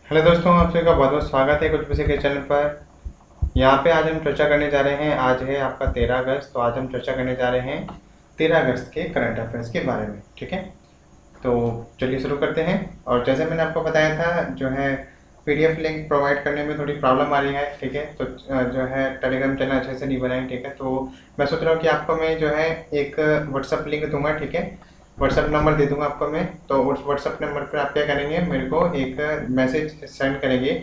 Hello दोस्तों, आप सभी का बहुत बहुत स्वागत है कुछ विषय के चैनल पर। यहाँ पे आज हम चर्चा करने जा रहे हैं। आज है आपका 13 अगस्त, तो आज हम चर्चा करने जा रहे हैं 13 अगस्त के करंट अफेयर्स के बारे में। ठीक है, तो चलिए शुरू करते हैं। और जैसे मैंने आपको बताया था, जो है पीडीएफ लिंक प्रोवाइड करने में थोड़ी प्रॉब्लम आ रही है। ठीक है, तो जो है टेलीग्राम चैनल अच्छे से नहीं बनाए। ठीक है, तो मैं सोच रहा हूँ कि आपको मैं जो है एक व्हाट्सअप लिंक दूंगा। ठीक है, व्हाट्सअप नंबर दे दूंगा आपको मैं। तो उस व्हाट्सअप नंबर पर आप क्या करेंगे, मेरे को एक मैसेज सेंड करेंगे,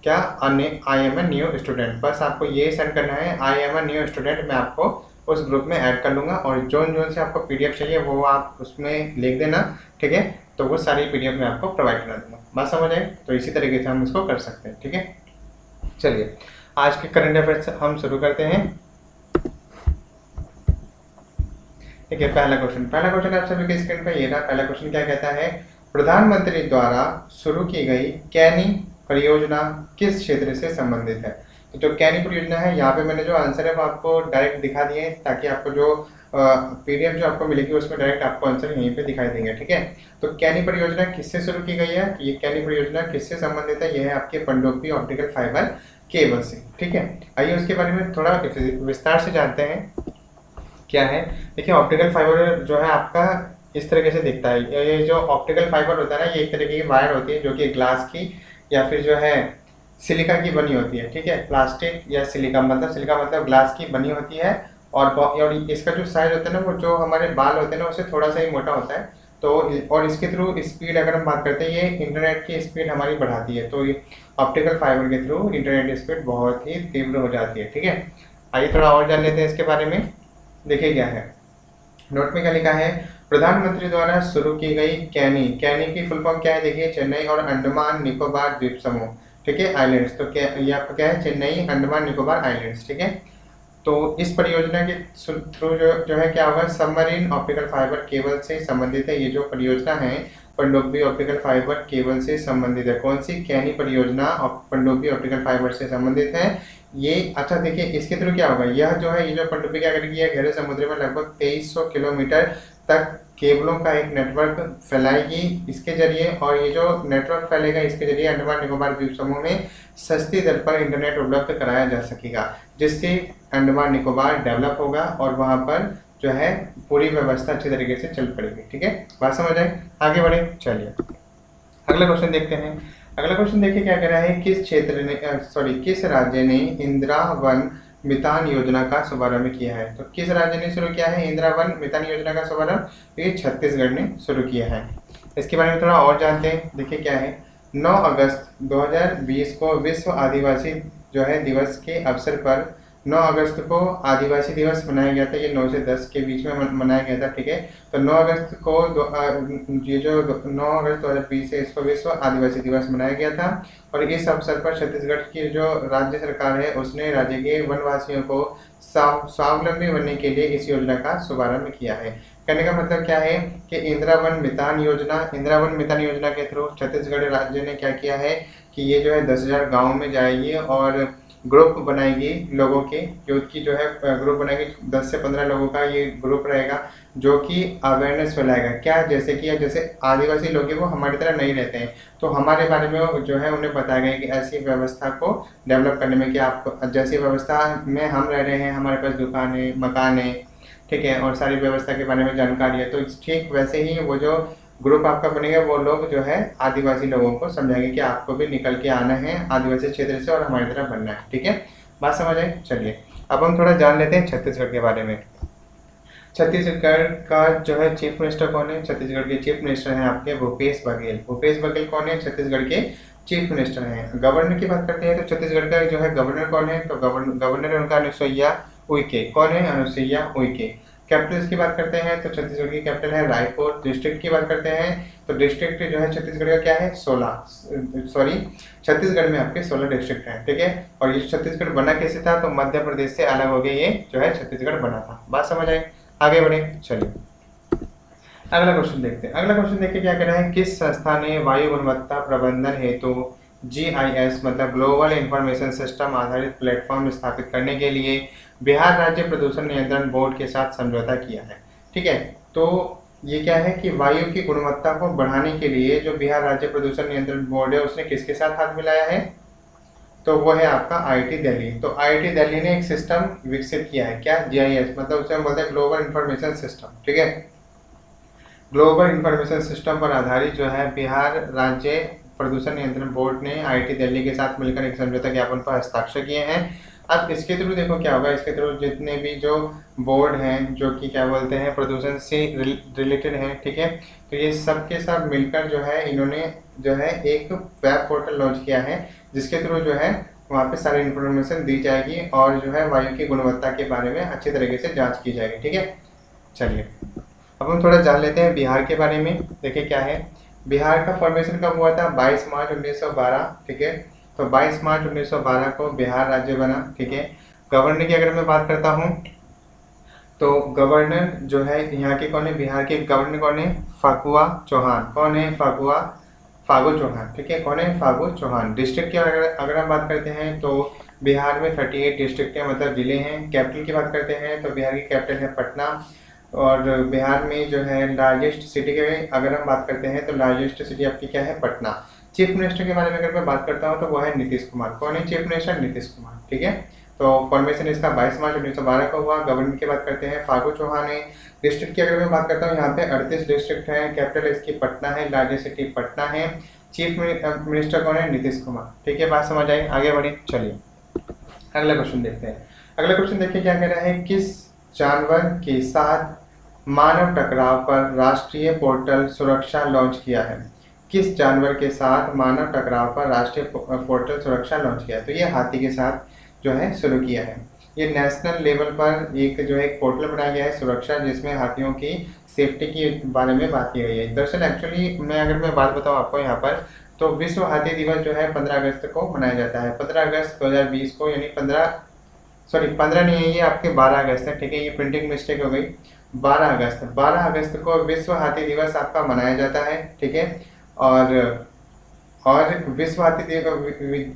क्या I am a new student. बस आपको ये सेंड करना है, I am a new student. मैं आपको उस ग्रुप में ऐड कर लूँगा और जोन जोन से आपको पीडीएफ चाहिए वो आप उसमें लिख देना। ठीक है, तो वो सारी पीडीएफ मैं आपको प्रोवाइड करा दूँगा। बात समझ आए? तो इसी तरीके से हम इसको कर सकते हैं। ठीक है, चलिए आज के करंट अफेयर्स हम शुरू करते हैं। ठीक है, पहला क्वेश्चन आप सभी के स्क्रीन पर ये रहा। पहला क्वेश्चन क्या कहता है, प्रधानमंत्री द्वारा शुरू की गई कैनी परियोजना किस क्षेत्र से संबंधित है। तो जो कैनी परियोजना है, यहाँ पे मैंने जो आंसर है वो आपको डायरेक्ट दिखा दिए हैं, ताकि आपको जो पीडीएफ जो आपको मिलेगी उसमें डायरेक्ट आपको आंसर यहीं पे दिखाई देंगे। ठीक है, तो कैनी परियोजना किससे शुरू की गई है, ये कैनी परियोजना किससे संबंधित है, ये है आपके पनडुब्बी ऑप्टिकल फाइबर केबल से। ठीक है, आइए उसके बारे में थोड़ा विस्तार से जानते हैं क्या है। देखिए, ऑप्टिकल फाइबर जो है आपका इस तरीके से दिखता है। ये जो ऑप्टिकल फाइबर होता है ना, ये एक तरीके की वायर होती है जो कि ग्लास की या फिर जो है सिलिका की बनी होती है। ठीक है, प्लास्टिक या सिलिका मतलब ग्लास की बनी होती है। और इसका जो साइज होता है ना, वो जो हमारे बाल होते हैं ना, उससे थोड़ा सा ही मोटा होता है। तो और इसके थ्रू स्पीड अगर हम बात करते हैं, ये इंटरनेट की स्पीड हमारी बढ़ाती है। तो ऑप्टिकल फाइबर के थ्रू इंटरनेट स्पीड बहुत ही तीव्र हो जाती है। ठीक है, आइए थोड़ा और जान लेते हैं इसके बारे में। देखिए क्या है, नोट में क्या लिखा है, प्रधानमंत्री द्वारा शुरू की गई कैनी की फुल फॉर्म क्या है। देखिए, चेन्नई और अंडमान निकोबार द्वीप समूह। ठीक है, आइलैंड्स। तो क्या ये आपका क्या है, चेन्नई अंडमान निकोबार आइलैंड्स। ठीक है, तो इस परियोजना के थ्रू जो है क्या होगा, सबमरीन ऑप्टिकल फाइबर केबल से संबंधित है। ये जो परियोजना है पनडुब्बी ऑप्टिकल फाइबर केबल से संबंधित है। कौन सी, कैनी परियोजना पनडुब्बी ऑप्टिकल फाइबर से संबंधित है ये। अच्छा देखिए, इसके थ्रू क्या होगा, यह जो है ये जो पनडुब्बी क्या करेगी, है गहरे समुद्र में लगभग 2300 किलोमीटर तक केबलों का एक नेटवर्क फैलाएगी इसके जरिए। और ये जो नेटवर्क फैलेगा इसके जरिए अंडमान निकोबार द्वीप समूह में सस्ती दर पर इंटरनेट उपलब्ध कराया जा सकेगा, जिससे अंडमान निकोबार डेवलप होगा और वहाँ पर जो है पूरी व्यवस्था अच्छी तरीके से चल पड़ेगी। ठीक है, बात समझ आए? आगे बढ़े, चलिए अगला क्वेश्चन देखते हैं। अगला क्वेश्चन देखिए क्या कह रहा है, किस राज्य ने इंदिरा वन मितान योजना का शुभारंभ किया है। तो किस राज्य ने शुरू किया है इंदिरा वन मितान योजना का शुभारंभ, तो ये छत्तीसगढ़ ने शुरू किया है। इसके बारे में थोड़ा और जानते हैं। देखिए क्या है, 9 अगस्त 2020 को विश्व आदिवासी जो है दिवस के अवसर पर 9 अगस्त को आदिवासी दिवस मनाया गया था। ये 9 से 10 के बीच में मनाया गया था। ठीक है, तो 9 अगस्त को ये जो 9 अगस्त 2020 है, इसको विश्व आदिवासी दिवस मनाया गया था। और इस अवसर पर छत्तीसगढ़ की जो राज्य सरकार है उसने राज्य के वनवासियों को स्वावलंबी बनने के लिए इस योजना का शुभारंभ किया है। कहने का मतलब क्या है कि इंदिरा वन मितान योजना के थ्रू छत्तीसगढ़ राज्य ने क्या किया है कि ये जो है 10,000 गाँव में जाएगी और ग्रुप बनाएगी लोगों के, जो कि जो है ग्रुप बनाएगी 10 से 15 लोगों का ये ग्रुप रहेगा, जो कि अवेयरनेस फैलाएगा। क्या, जैसे आदिवासी लोग हैं वो हमारी तरह नहीं रहते हैं, तो हमारे बारे में जो है उन्हें बताया गया कि ऐसी व्यवस्था को डेवलप करने में, कि आप जैसी व्यवस्था में हम रह रहे हैं, हमारे पास दुकान है, मकान है, ठीक है, और सारी व्यवस्था के बारे में जानकारी है। तो ठीक वैसे ही वो जो ग्रुप आपका बनेगा, वो लोग जो है आदिवासी लोगों को समझाएंगे कि आपको भी निकल के आना है आदिवासी क्षेत्र से और हमारी तरह बनना है। ठीक है, बात समझ आई? चलिए अब हम थोड़ा जान लेते हैं छत्तीसगढ़ के बारे में। छत्तीसगढ़ का जो है चीफ मिनिस्टर कौन है। छत्तीसगढ़ के चीफ मिनिस्टर हैं आपके भूपेश बघेल। भूपेश बघेल कौन है, छत्तीसगढ़ के चीफ मिनिस्टर हैं। गवर्नर की बात करते हैं तो छत्तीसगढ़ का जो है गवर्नर कौन है, तो गवर्नर उनका अनुसुईया उइके। कौन है, अनुसुईया उइके। कैपिटल की बात करते हैं तो छत्तीसगढ़ की कैपिटल है रायपुर। डिस्ट्रिक्ट की बात करते हैं तो डिस्ट्रिक्ट जो है छत्तीसगढ़ का क्या है, 16 छत्तीसगढ़ में आपके 16 डिस्ट्रिक्ट हैं। ठीक है, और ये छत्तीसगढ़ बना कैसे था, तो मध्य प्रदेश से अलग हो गया, ये जो है छत्तीसगढ़ बना था। बात समझ आए? आगे बढ़े, चलिए अगला क्वेश्चन देखते हैं। अगला क्वेश्चन देखिए क्या कह रहा है, किस संस्था ने वायु गुणवत्ता प्रबंधन हेतु GIS मतलब ग्लोबल इंफॉर्मेशन सिस्टम आधारित प्लेटफॉर्म स्थापित करने के लिए बिहार राज्य प्रदूषण नियंत्रण बोर्ड के साथ समझौता किया है। ठीक है, तो ये क्या है कि वायु की गुणवत्ता को बढ़ाने के लिए जो बिहार राज्य प्रदूषण नियंत्रण बोर्ड है उसने किसके साथ हाथ मिलाया है, तो वो है आपका आईआईटी दिल्ली। तो आईआईटी दिल्ली ने एक सिस्टम विकसित किया है, क्या, जीआईएस, मतलब उसे हम बोलते हैं ग्लोबल इंफॉर्मेशन सिस्टम, ठीक है। ग्लोबल इंफॉर्मेशन सिस्टम पर आधारित जो है बिहार राज्य प्रदूषण नियंत्रण बोर्ड ने आईआईटी दिल्ली के साथ मिलकर एक समझौता ज्ञापन पर हस्ताक्षर किए हैं। अब इसके थ्रू देखो क्या होगा, इसके थ्रू जितने भी जो बोर्ड हैं जो कि क्या बोलते हैं प्रदूषण से रिलेटेड हैं, ठीक है, तो ये सब के सब मिलकर जो है इन्होंने जो है एक वेब पोर्टल लॉन्च किया है जिसके थ्रू जो है वहाँ पे सारी इन्फॉर्मेशन दी जाएगी और जो है वायु की गुणवत्ता के बारे में अच्छी तरीके से जाँच की जाएगी, ठीक है। चलिए अब हम थोड़ा जान लेते हैं बिहार के बारे में। देखिए क्या है, बिहार का फॉर्मेशन कब हुआ था, 22 मार्च 1912, ठीक है। तो 22 मार्च 1912 को बिहार राज्य बना, ठीक है। गवर्नर की अगर मैं बात करता हूँ तो गवर्नर जो है यहाँ के कौन है, बिहार के गवर्नर कौन है, फागुआ चौहान। कौन है, फागू चौहान, ठीक है। कौन है, फागू चौहान। डिस्ट्रिक्ट की अगर हम बात करते हैं तो बिहार में 38 डिस्ट्रिक्ट है, मतलब जिले हैं। कैपिटल की बात करते हैं तो बिहार की कैपिटल है पटना। और बिहार में जो है लार्जेस्ट सिटी के अगर हम बात करते हैं तो लार्जेस्ट सिटी आपकी क्या है, पटना। चीफ मिनिस्टर के बारे में अगर मैं बात करता हूँ तो वो है नीतीश कुमार। कौन है चीफ मिनिस्टर, नीतीश कुमार, ठीक है। तो फॉर्मेशन इसका 22 मार्च 1912 को हुआ। गवर्नर की बात करते हैं फागू चौहान है। डिस्ट्रिक्ट की अगर मैं बात करता हूँ यहाँ पे 38 डिस्ट्रिक्ट है, कैपिटल इसकी पटना है, लार्जेस्ट सिटी पटना है। चीफ मिनिस्टर कौन है, नीतीश कुमार, ठीक है। बात समझ आई, आगे बढ़े। चलिए अगला क्वेश्चन देखते हैं। अगला क्वेश्चन देखिए क्या कह रहा है, किस जानवर के साथ मानव टकराव पर राष्ट्रीय पोर्टल सुरक्षा लॉन्च किया है। किस जानवर के साथ मानव टकराव पर राष्ट्रीय पोर्टल सुरक्षा लॉन्च किया है, तो ये हाथी के साथ जो है शुरू किया है। ये नेशनल लेवल पर एक जो है एक पोर्टल बनाया गया है सुरक्षा, जिसमें हाथियों की सेफ्टी के बारे में बात की गई है। दरअसल एक्चुअली मैं बात बताऊँ आपको यहाँ पर, तो विश्व हाथी दिवस जो है 15 अगस्त को मनाया जाता है। 15 अगस्त 2020 को, यानी 15 नहीं है ये आपके 12 अगस्त है, ठीक है। ये प्रिंटिंग मिस्टेक हो गई। 12 अगस्त को विश्व हाथी दिवस आपका मनाया जाता है, ठीक है। और विश्व हाथी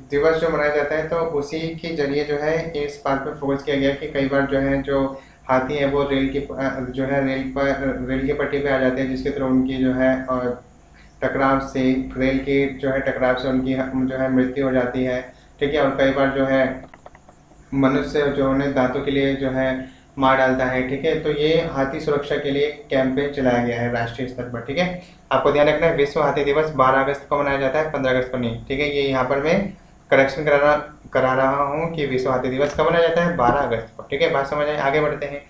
दिवस जो मनाया जाता है तो उसी के जरिए जो है इस बात पर फोकस किया गया कि कई बार जो है जो हाथी है वो रेल की पट्टी पे आ जाते हैं, जिसके थ्रू उनकी जो है टकराव से रेल के जो है टकराव से उनकी जो है मृत्यु हो जाती है, ठीक है। और कई बार जो है मनुष्य जो उन्हें दांतों के लिए जो है मार डालता है, ठीक है। तो ये हाथी सुरक्षा के लिए कैंपेन चलाया गया है राष्ट्रीय स्तर पर, ठीक है। आपको ध्यान रखना है विश्व हाथी दिवस 12 अगस्त को मनाया जाता है, 15 अगस्त को नहीं, ठीक है। ये यहाँ पर मैं करेक्शन करा रहा हूँ कि विश्व हाथी दिवस कब मनाया जाता है, 12 अगस्त को, ठीक है। बात समझ आए, आगे बढ़ते हैं।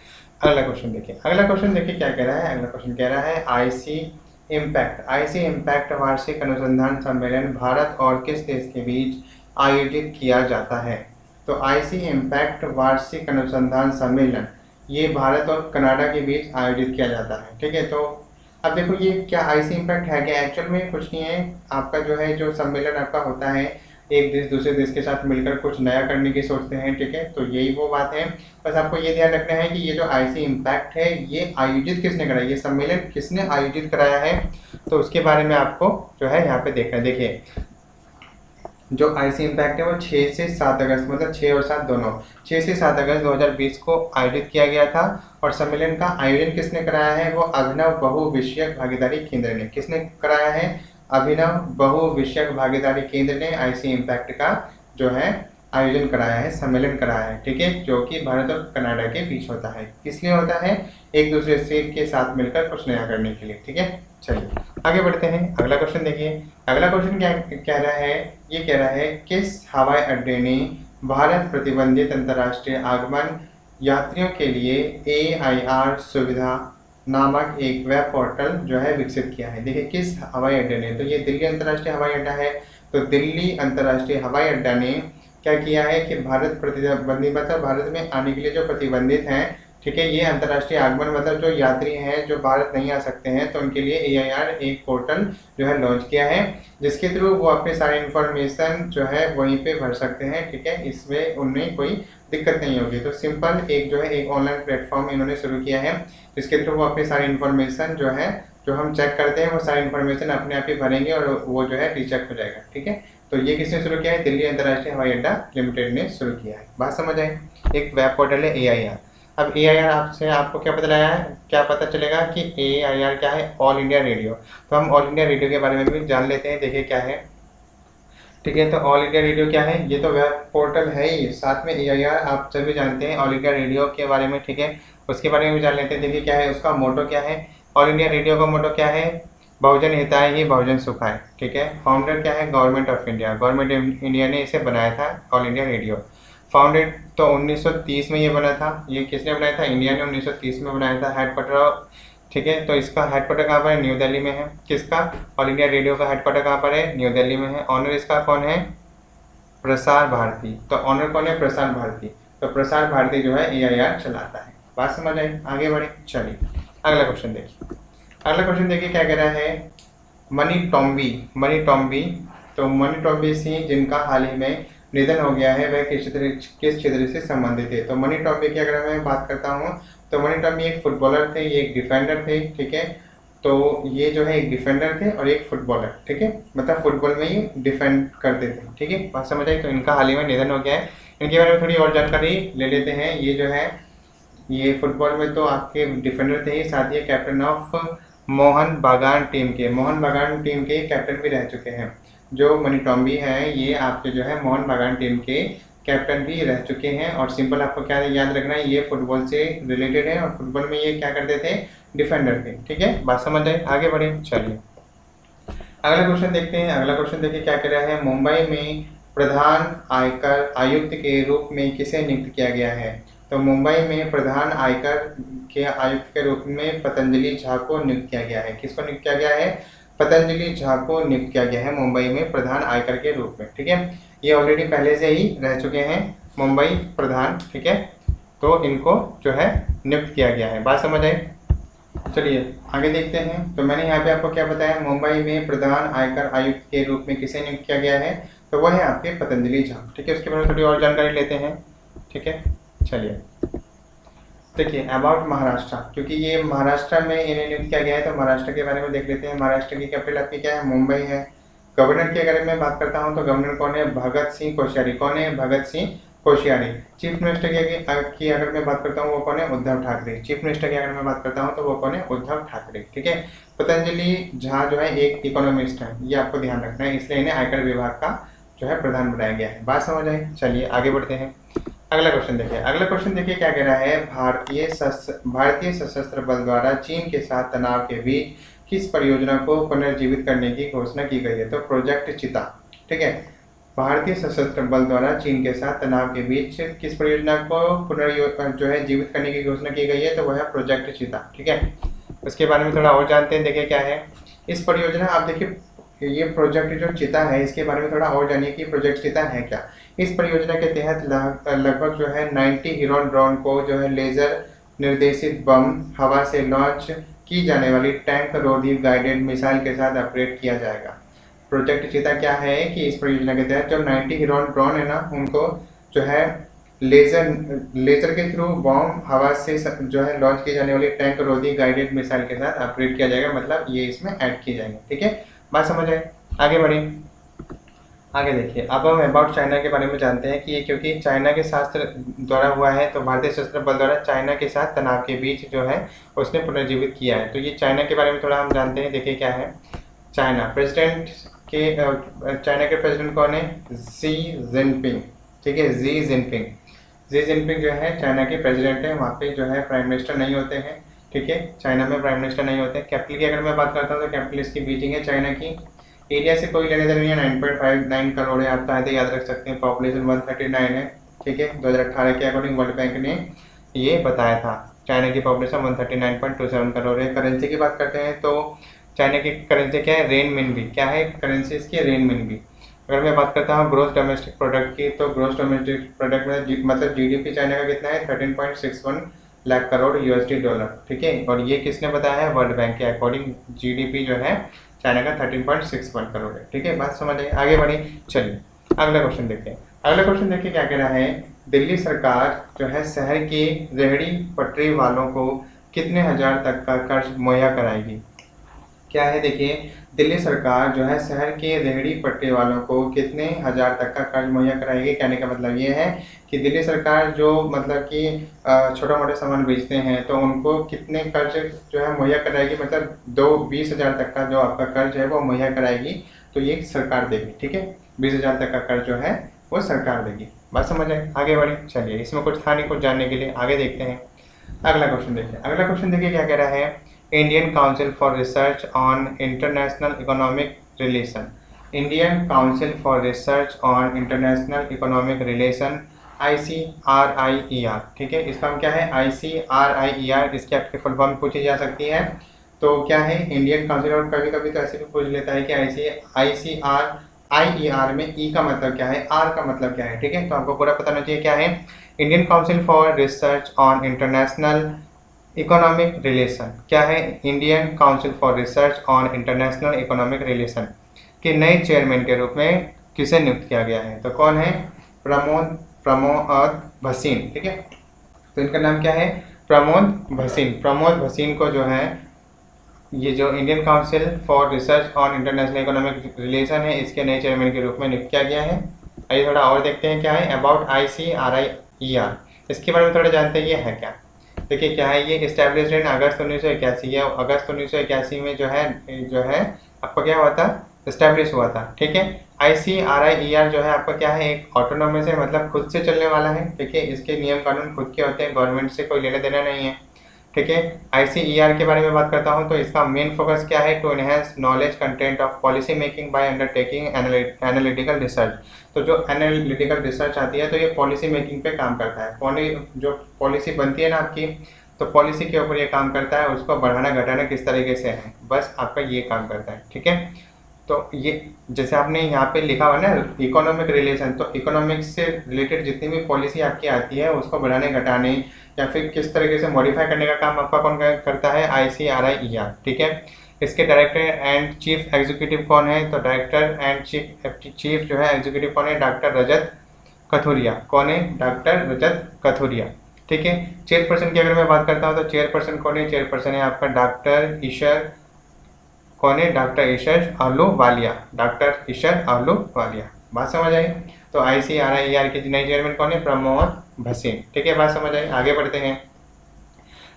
अगला क्वेश्चन देखिए। अगला क्वेश्चन देखिए क्या कह रहा है। अगला क्वेश्चन कह रहा है आईसी इम्पैक्ट वार्षिक अनुसंधान सम्मेलन भारत और किस देश के बीच आयोजित किया जाता है। तो आईसी इम्पैक्ट वार्षिक अनुसंधान सम्मेलन ये भारत और कनाडा के बीच आयोजित किया जाता है, ठीक है। तो अब देखो ये क्या आईसी इम्पैक्ट है क्या, एक्चुअल में कुछ नहीं है। आपका जो है जो सम्मेलन आपका होता है, एक देश दूसरे देश के साथ मिलकर कुछ नया करने की सोचते हैं, ठीक है। तो यही वो बात है। बस आपको ये ध्यान रखना है कि ये जो आईसी इम्पैक्ट है ये आयोजित किसने कराया, ये सम्मेलन किसने आयोजित कराया है, तो उसके बारे में आपको जो है यहाँ पे देखना है। देखिए जो आईसी इम्पैक्ट है वो 6 से 7 अगस्त, मतलब 6 और 7 दोनों, 6 से 7 अगस्त 2020 को आयोजित किया गया था। और सम्मेलन का आयोजन किसने कराया है, वो अभिनव बहुविषयक भागीदारी केंद्र ने। किसने कराया है, अभिनव बहुविषयक भागीदारी केंद्र ने आईसी इम्पैक्ट का जो है आयोजन कराया है, सम्मेलन कराया है, ठीक है। जो कि भारत और कनाडा के बीच होता है। किस लिए होता है, एक दूसरे से के साथ मिलकर कुछ नया करने के लिए, ठीक है। चलिए आगे बढ़ते हैं। अगला क्वेश्चन देखिए। अगला क्वेश्चन क्या कह रहा है, ये कह रहा है किस हवाई अड्डे ने भारत प्रतिबंधित अंतर्राष्ट्रीय आगमन यात्रियों के लिए AIR सुविधा नामक एक वेब पोर्टल जो है विकसित किया है। देखिए किस हवाई अड्डे ने, तो ये दिल्ली अंतर्राष्ट्रीय हवाई अड्डा है। तो दिल्ली अंतर्राष्ट्रीय हवाई अड्डा ने क्या किया है कि भारत प्रतिबंधित, मतलब भारत में आने के लिए जो प्रतिबंधित हैं, ठीक है, ये अंतर्राष्ट्रीय आगमन मतलब जो यात्री हैं जो भारत नहीं आ सकते हैं, तो उनके लिए AIR एक पोर्टल जो है लॉन्च किया है, जिसके थ्रू वो अपने सारे इन्फॉर्मेशन जो है वहीं पे भर सकते हैं, ठीक है। इसमें उन्हें कोई दिक्कत नहीं होगी। तो सिंपल एक जो है एक ऑनलाइन प्लेटफॉर्म इन्होंने शुरू किया है, जिसके थ्रू वो अपनी सारी इन्फॉर्मेशन जो है जो हम चेक करते हैं वो सारी इन्फॉर्मेशन अपने आप ही भरेंगे और वो जो है रीचेक हो जाएगा, ठीक है। तो ये किसने शुरू किया है, दिल्ली अंतर्राष्ट्रीय हवाई अड्डा लिमिटेड ने शुरू किया है। बात समझ आए, एक वेब पोर्टल है AIR। अब AIR आपसे आपको क्या पता लगा है, क्या पता चलेगा कि AIR क्या है, ऑल इंडिया रेडियो। तो हम ऑल इंडिया रेडियो के बारे में भी जान लेते हैं, देखिए क्या है। ठीक है, तो ऑल इंडिया रेडियो क्या है, ये तो वेब पोर्टल है ही, साथ में AIR आप सभी जानते हैं ऑल इंडिया रेडियो के बारे में। ठीक है, उसके बारे में भी जान लेते हैं, देखिए क्या है उसका मोटो क्या है। ऑल इंडिया रेडियो का मोटो क्या है, बहुजन हिताय ही बहुजन सुखाय। ठीक है, फाउंडर क्या है, government of India, government India ने इसे बनाया था ऑल इंडिया रेडियो। फाउंडेड तो 1930 में ये बना था, ये किसने बनाया था, इंडिया ने 1930 में बनाया था। हेडक्वार्टर, ठीक है, तो इसका हेडक्वार्टर कहाँ पर है, न्यू दिल्ली में है। किसका, ऑल इंडिया रेडियो का हेडक्वार्टर कहाँ पर है, न्यू दिल्ली में है। ऑनर इसका कौन है, प्रसार भारती। तो ऑनर कौन है, प्रसार भारती। तो प्रसार भारती जो है AIR चलाता है। बात समझ आई, आगे बढ़े। चलिए अगला क्वेश्चन देखिए। अगला क्वेश्चन देखिए क्या कह रहा है, मनी टॉम्बी। मनी टॉम्बी, तो मनी टॉम्बी सिंह जिनका हाल ही में निधन हो गया है, वह किस क्षेत्र से संबंधित है। तो मनी टॉम्बी की अगर मैं बात करता हूँ तो मनी टॉम्बी एक फुटबॉलर थे, ये एक डिफेंडर थे। ठीक है, तो ये जो है एक डिफेंडर थे और एक फुटबॉलर। ठीक है, मतलब फुटबॉल में ही डिफेंड करते थे। ठीक है, बात समझ आई। तो इनका हाल ही में निधन हो गया है, इनके बारे में थोड़ी और जानकारी ले लेते हैं। ये जो है, ये फुटबॉल में तो आपके डिफेंडर थे ही, साथ ही कैप्टन ऑफ मोहन बागान टीम के, मोहन बागान टीम के कैप्टन भी रह चुके हैं। जो मनी टॉम्बी है ये आपके जो है मोहन बागान टीम के कैप्टन भी रह चुके हैं। और सिंपल आपको क्या याद रखना है, ये फुटबॉल से रिलेटेड है और फुटबॉल में ये क्या करते थे, डिफेंडर थे। ठीक है, बात समझ आए, आगे बढ़े। चलिए अगला क्वेश्चन देखते हैं। अगला क्वेश्चन देखिए क्या कह रहा है, मुंबई में प्रधान आयकर आयुक्त के रूप में किसे नियुक्त किया गया है। तो मुंबई में प्रधान आयकर के आयुक्त के रूप में पतंजलि झा को नियुक्त किया गया है। किसको नियुक्त किया गया है, पतंजलि झा को नियुक्त किया गया है मुंबई में प्रधान आयकर के रूप में। ठीक है, ये ऑलरेडी पहले से ही रह चुके हैं मुंबई प्रधान। ठीक है, तो इनको जो है नियुक्त किया गया है। बात समझ आई। चलिए आगे देखते हैं। तो मैंने यहाँ पे आपको क्या बताया, मुंबई में प्रधान आयकर आयुक्त के रूप में किसे नियुक्त किया गया है, तो वह है आपके पतंजलि झा। ठीक है, उसके बारे में थोड़ी और जानकारी लेते हैं। ठीक है, चलिए देखिए अबाउट महाराष्ट्र, क्योंकि ये महाराष्ट्र में इन्हें नियुक्त किया गया है, तो महाराष्ट्र के बारे में देख लेते हैं। महाराष्ट्र की कैपिटल आपकी क्या है, मुंबई है। गवर्नर की अगर मैं बात करता हूँ तो गवर्नर कौन है, भगत सिंह कोश्यारी। कौन है, भगत सिंह कोश्यारी। चीफ मिनिस्टर की अगर मैं बात करता हूँ वो कौन है, उद्धव ठाकरे। चीफ मिनिस्टर की अगर मैं बात करता हूँ तो वो कौन है, उद्धव ठाकरे। ठीक है, पतंजलि झा जो है एक इकोनॉमिस्ट है, ये आपको ध्यान रखना है, इसलिए इन्हें आयकर विभाग का जो है प्रधान बनाया गया है। बात समझ आए। चलिए आगे बढ़ते हैं। अगला क्वेश्चन देखिए। अगला क्वेश्चन देखिए क्या कह रहा है, भारतीय सशस्त्र बल द्वारा चीन के साथ तनाव के बीच किस परियोजना को पुनर्जीवित करने की घोषणा की गई है। तो प्रोजेक्ट चीता। ठीक है, भारतीय सशस्त्र बल द्वारा चीन के साथ तनाव के बीच किस परियोजना को जो है जीवित करने की घोषणा की गई है, तो वह है प्रोजेक्ट चीता। ठीक है, उसके बारे में थोड़ा और जानते हैं। देखिए क्या है इस परियोजना, आप देखिए ये प्रोजेक्ट जो चीता है इसके बारे में थोड़ा और जानिए कि प्रोजेक्ट चीता है क्या। इस परियोजना के तहत लगभग जो है 90 हिरोन ड्रोन को जो है लेजर निर्देशित बम, हवा से लॉन्च की जाने वाली टैंक रोधी गाइडेड मिसाइल के साथ ऑपरेट किया जाएगा। प्रोजेक्ट चीता क्या है कि इस परियोजना के तहत जो 90 हिरोन ड्रोन है ना, उनको जो है लेजर के थ्रू बॉम्ब, हवा से जो है लॉन्च की जाने वाली टैंक रोधी गाइडेड मिसाइल के साथ ऑपरेट किया जाएगा, मतलब ये इसमें ऐड किए जाएंगे। ठीक है, बात समझ आए, आगे बढ़े। आगे देखिए, अब हम अबाउट चाइना के बारे में जानते हैं कि ये क्योंकि चाइना के शास्त्र द्वारा हुआ है, तो भारतीय सशस्त्र बल द्वारा चाइना के साथ तनाव के बीच जो है उसने पुनर्जीवित किया है। तो ये चाइना के बारे में थोड़ा हम जानते हैं। देखिए क्या है, चाइना के प्रेसिडेंट कौन है, शी जिनपिंग। ठीक है, शी जिनपिंग जो है चाइना के प्रेसिडेंट है। वहाँ पे जो है प्राइम मिनिस्टर नहीं होते हैं। ठीक है, चाइना में प्राइम मिनिस्टर नहीं होते। कैपिटल की अगर मैं बात करता हूँ तो कैपिटल इसकी बीजिंग है चाइना की। एरिया से कोई लेने देने नहीं है, 9.59 करोड़ है, आप चाहते याद रख सकते हैं। पॉपुलेशन 139 है। ठीक है, 2018 के अकॉर्डिंग वर्ल्ड बैंक ने ये बताया था, चाइना की पॉपुलेशन 139.27 करोड़ है। करेंसी की बात करते हैं तो चाइना की करेंसी क्या है, रेनमिनबी। क्या है करेंसी इसकी, रेनमिनबी। अगर मैं बात करता हूँ ग्रोस डोमेस्टिक प्रोडक्ट की, तो ग्रोस डोमेस्टिक प्रोडक्ट में मतलब GDP चाइना का कितना है, 13.61 लाख करोड़ USD डॉलर। ठीक है, और ये किसने बताया है, वर्ल्ड बैंक के अकॉर्डिंग GDP जो है चाइना का 13.61 करोड़ है। ठीक है, बात समझ आई, आगे बढ़े। चलिए अगला क्वेश्चन देखते हैं। अगला क्वेश्चन देखिए क्या कह रहा है, दिल्ली सरकार जो है शहर के रेहड़ी पटरी वालों को कितने हजार तक का कर्ज मुहैया कराएगी। क्या है देखिए, दिल्ली सरकार जो है शहर के रेहड़ी पट्टे वालों को कितने हज़ार तक का कर्ज मुहैया कराएगी। कहने का मतलब ये है कि दिल्ली सरकार जो मतलब कि छोटा मोटा सामान बेचते हैं तो उनको कितने कर्ज जो है मुहैया कराएगी, मतलब 20,000 तक का जो आपका कर्ज है वो मुहैया कराएगी। तो ये सरकार देगी, ठीक है। 20,000 तक का कर्ज जो है वो सरकार देगी। बात समझ आए, आगे बढ़े। चलिए, इसमें कुछ था नहीं, कुछ जानने के लिए आगे देखते हैं। अगला क्वेश्चन देखिए क्या कह रहा है। Indian council for research on international economic relation, Indian council for research on international economic relation, ICRIER, ठीक है। इसका नाम क्या है, ICRIER। इसकी आपकी फुल फॉर्म पूछी जा सकती है। तो क्या है, इंडियन काउंसिल, और कभी कभी तो ऐसे भी पूछ लेता है कि ICRIER में ई का मतलब क्या है, आर का मतलब क्या है, ठीक है। तो आपको पूरा पता होना चाहिए क्या है। Indian council for research on international economic relation क्या है, Indian council for research on international economic relation के नए चेयरमैन के रूप में किसे नियुक्त किया गया है। तो कौन है, प्रमोद भसीन, ठीक है। तो इनका नाम क्या है, प्रमोद भसीन को जो है ये जो Indian council for research on international economic relation है इसके नए चेयरमैन के रूप में नियुक्त किया गया है। आइए थोड़ा और देखते हैं क्या है अबाउट ICRIER, इसके बारे में थोड़ा जानते हैं ये है क्या। देखिए क्या है, ये इस्टेब्लिश इन अगस्त 1981 या अगस्त 1981 में जो है आपका क्या हुआ था, इस्टेब्लिश हुआ था, ठीक है। ICRIER जो है आपका क्या है, एक ऑटोनोमस है, मतलब खुद से चलने वाला है, ठीक है। इसके नियम कानून खुद के होते हैं, गवर्नमेंट से कोई लेना देना नहीं है, ठीक है। ICER के बारे में बात करता हूँ तो इसका मेन फोकस क्या है, to enhance knowledge content of policy making by undertaking analytical research. तो जो एनालिटिकल रिसर्च आती है तो ये पॉलिसी मेकिंग पे काम करता है। जो पॉलिसी बनती है ना आपकी, तो पॉलिसी के ऊपर ये काम करता है, उसको बढ़ाना घटाना किस तरीके से है, बस आपका ये काम करता है, ठीक है। तो ये जैसे आपने यहाँ पे लिखा हुआ ना इकोनॉमिक रिलेशन, तो इकोनॉमिक्स से रिलेटेड जितनी भी पॉलिसी आपकी आती है उसको बढ़ाने घटाने या फिर किस तरीके से मॉडिफाई करने का काम आपका कौन करता है, ICRIER, ठीक है। इसके डायरेक्टर एंड चीफ एग्जीक्यूटिव कौन है, तो डायरेक्टर एंड चीफ जो है एग्जीक्यूटिव कौन है, डॉक्टर रजत कथुरिया। कौन है, डॉक्टर रजत कथुरिया, ठीक है। चेयरपर्सन की अगर मैं बात करता हूँ तो चेयरपर्सन कौन है, चेयरपर्सन है आपका डॉक्टर ईशर, कौन है, डॉक्टर ईशर अहलूवालिया, डॉक्टर ईशर अहलूवालिया। बात समझ आई। तो ICRIER के नए चेयरमैन कौन है, प्रमोद भसीन, ठीक है। बात समझ आई, आगे बढ़ते हैं।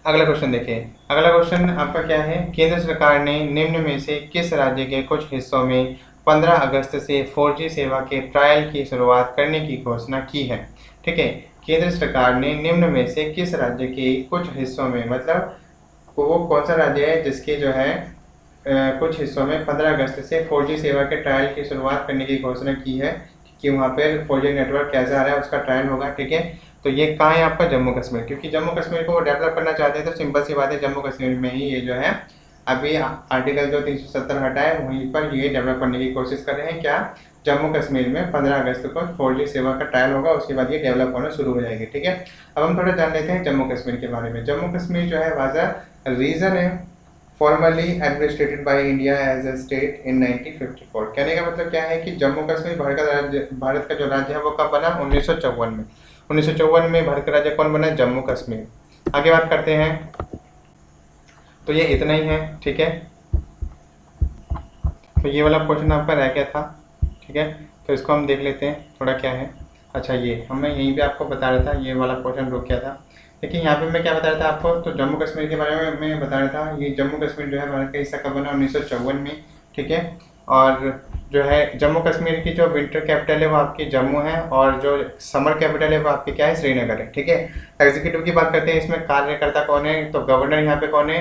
अगला क्वेश्चन देखिए, अगला क्वेश्चन आपका क्या है, केंद्र सरकार ने निम्न में से किस राज्य के कुछ हिस्सों में 15 अगस्त से 4G सेवा के ट्रायल की शुरुआत करने की घोषणा की है, ठीक है। केंद्र सरकार ने निम्न में से किस राज्य के कुछ हिस्सों में, मतलब वो कौन सा राज्य है जिसके जो है कुछ हिस्सों में 15 अगस्त से 4G सेवा के ट्रायल की शुरुआत करने की घोषणा की है कि वहाँ पर 4G नेटवर्क कैसा आ रहा है उसका ट्रायल होगा, ठीक है। तो ये कहाँ है आपका, जम्मू कश्मीर, क्योंकि जम्मू कश्मीर को वो डेवलप करना चाहते हैं। तो सिंपल सी बात है, जम्मू कश्मीर में ही ये जो है अभी आर्टिकल जो 370 हटा है वहीं पर ये डेवलप करने की कोशिश कर रहे हैं। क्या, जम्मू कश्मीर में 15 अगस्त को 4G सेवा का ट्रायल होगा, उसके बाद ये डेवलप होना शुरू हो जाएगी, ठीक है। अब हम थोड़ा जान लेते हैं जम्मू कश्मीर के बारे में। जम्मू कश्मीर जो है वाज अ रीजन है formally administrated by India as a state in 1954। कहने का मतलब क्या है कि जम्मू कश्मीर भारत का जो राज्य है वो कब बना, 1954 में। 1954 में भारत का राज्य कौन बना, जम्मू कश्मीर। आगे बात करते हैं, तो ये इतना ही है, ठीक है। तो ये वाला क्वेश्चन आपका रह गया था, ठीक है। तो इसको हम देख लेते हैं थोड़ा क्या है। अच्छा, ये हमने यहीं पे आपको बता रहा था, ये वाला क्वेश्चन रुक गया था। देखिए यहाँ पे मैं क्या बता रहा था आपको, तो जम्मू कश्मीर के बारे में मैं बता रहा था। ये जम्मू कश्मीर जो है भारत का हिस्सा कब बना, 1954 में, ठीक है। और जो है जम्मू कश्मीर की जो विंटर कैपिटल है वो आपकी जम्मू है, और जो समर कैपिटल है वो आपकी क्या है, श्रीनगर है, ठीक है। एग्जीक्यूटिव की बात करते हैं, इसमें कार्यकर्ता कौन है, तो गवर्नर यहाँ पे कौन है,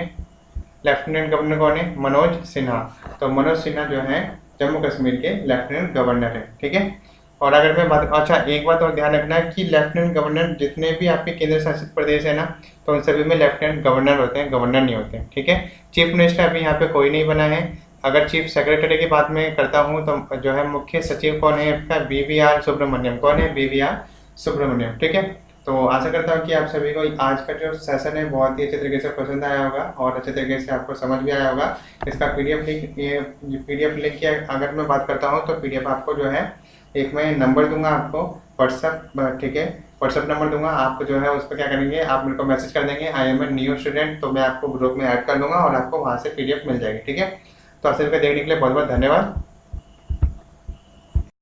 लेफ्टिनेंट गवर्नर कौन है, मनोज सिन्हा। तो मनोज सिन्हा जो है जम्मू कश्मीर के लेफ्टिनेंट गवर्नर है, ठीक है। और अगर मैं बात, अच्छा एक बात और ध्यान रखना कि लेफ्टिनेंट गवर्नर जितने भी आपके केंद्र शासित प्रदेश है ना, तो उन सभी में लेफ्टिनेंट गवर्नर होते हैं, गवर्नर नहीं होते हैं, ठीक है। चीफ मिनिस्टर अभी यहाँ पे कोई नहीं बना है। अगर चीफ सेक्रेटरी की बात मैं करता हूँ तो जो है मुख्य सचिव कौन है आपका, BVR सुब्रमण्यम। कौन है, BVR सुब्रमण्यम, ठीक है। तो आशा करता हूँ कि आप सभी को आज का जो सेशन है बहुत ही अच्छे तरीके से पसंद आया होगा और अच्छे तरीके से आपको समझ भी आया होगा। इसका PDF लिंक, ये PDF लिंक की अगर मैं बात करता हूँ तो PDF आपको जो है एक मैं नंबर दूंगा आपको व्हाट्सएप, ठीक है, व्हाट्सएप नंबर दूंगा। आप जो है उस पर क्या करेंगे, आप मेरे को मैसेज कर देंगे, I am a new student, तो मैं आपको ग्रुप में ऐड कर लूँगा और आपको वहाँ से PDF मिल जाएगी, ठीक है। तो आप सभी का देखने के लिए बहुत बहुत धन्यवाद।